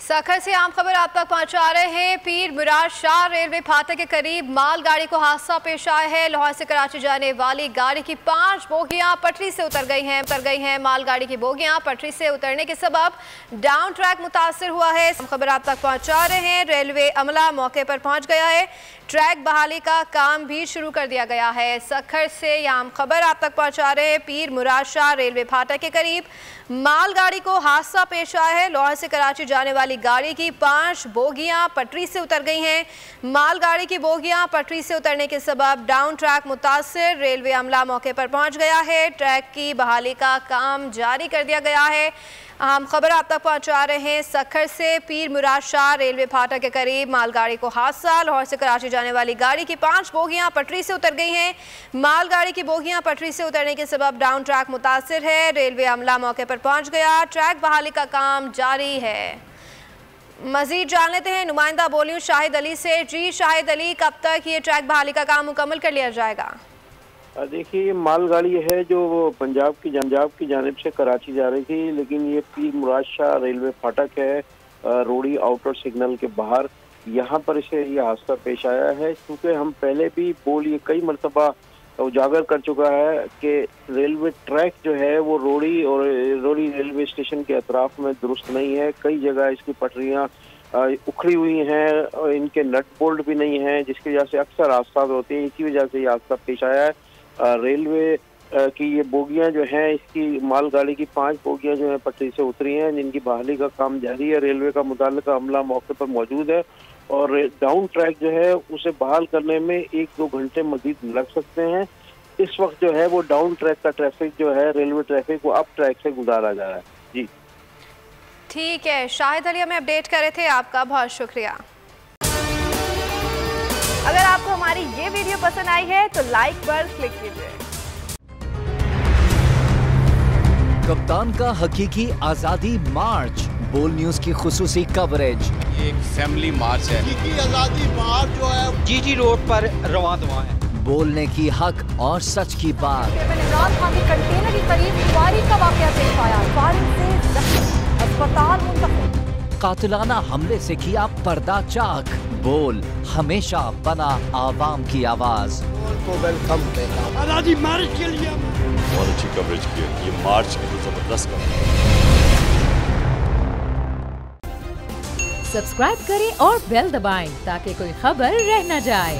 सखर से आम खबर आप तक पहुंचा रहे हैं। पीर मुराद शाह रेलवे फाटक के करीब मालगाड़ी को हादसा पेश आया है। लाहौर से कराची जाने वाली गाड़ी की 5 बोगियां पटरी से उतर गई हैं। मालगाड़ी की बोगियां पटरी से उतरने के सबब डाउन ट्रैक मुतासर हुआ है। खबर आप तक पहुंचा रहे हैं। रेलवे अमला मौके पर पहुंच गया है। ट्रैक बहाली का काम भी शुरू कर दिया गया है। सखर से आम खबर आप तक पहुंचा रहे हैं। पीर मुराद शाह रेलवे फाटक के करीब मालगाड़ी को हादसा पेश आया है। लाहौर से कराची जाने वाली गाड़ी की 5 बोगियां पटरी से उतर गई हैं। मालगाड़ी की बोगियां पटरी से उतरने के सबब डाउन ट्रैक मुतासिर। रेलवे अमला मौके पर पहुंच गया है। ट्रैक की बहाली का काम जारी कर दिया गया है। हम खबर आप तक पहुंचा रहे हैं। सखर से पीर मुराद शाह रेलवे फाटक के करीब मालगाड़ी को हादसा। लाहौर से कराची जाने वाली गाड़ी की 5 बोगियां पटरी से उतर गई हैं। मालगाड़ी की बोगियां पटरी से उतरने के सबब डाउन ट्रैक मुतासिर है। रेलवे अमला मौके पर पहुंच गया। ट्रैक बहाली का काम जारी है। मजीद जान लेते हैं नुमाइंदा बोलियों शाहिद अली से। जी शाहिद अली, कब तक ये ट्रैक बहाली का काम मुकम्मल कर लिया जाएगा? देखिए, मालगाड़ी है जो पंजाब की जानिब से कराची जा रही थी, लेकिन ये पीर मुराद शाह रेलवे फाटक है रोड़ी आउटर सिग्नल के बाहर, यहाँ पर इसे ये हादसा पेश आया है। क्योंकि हम पहले भी ये कई मरतबा उजागर कर चुका है कि रेलवे ट्रैक जो है वो रोड़ी रेलवे स्टेशन के अतराफ में दुरुस्त नहीं है। कई जगह इसकी पटरियाँ उखड़ी हुई हैं और इनके नट बोल्ट भी नहीं हैं, जिसकी वजह से अक्सर हादसा होते हैं। इसी वजह से ये हादसा पेश आया है। रेलवे की ये बोगियां जो हैं, इसकी मालगाड़ी की 5 बोगियां जो हैं पटरी से उतरी हैं, जिनकी बहाली का काम जारी है। रेलवे का मुताल्लिका अमला मौके पर मौजूद है और डाउन ट्रैक जो है उसे बहाल करने में 1-2 घंटे मजीद लग सकते हैं। इस वक्त जो है वो डाउन ट्रैक का ट्रैफिक जो है, रेलवे ट्रैफिक, वो अप ट्रैक से गुजारा जा रहा है। जी ठीक है, शाहिद अली हमें अपडेट कर रहे थे, आपका बहुत शुक्रिया। अगर आपको हमारी ये वीडियो पसंद आई है तो लाइक पर क्लिक कीजिए। कप्तान का हकीकी आजादी मार्च, बोल न्यूज की खुसूसी कवरेज। ये एक फैमिली मार्च है। हकीकी आजादी मार्च जो है जीटी रोड पर रवां दवा है। बोलने की हक और सच की बात। इमरान खान के कंटेनर के करीब फायरिंग का वाकया पेश आया। फायरिंग से जख्मी, अस्पताल मुंतकिल। कातिलाना हमले से किया पर्दा चाक। बोल हमेशा बना आवाम की आवाज। को वेलकम देगा आजादी मार्च के लिए। बहुत अच्छी कवरेज की है ये मार्च की, तो जबरदस्त कवरेज। सब्सक्राइब करें और बेल दबाएं ताकि कोई खबर रह न जाए।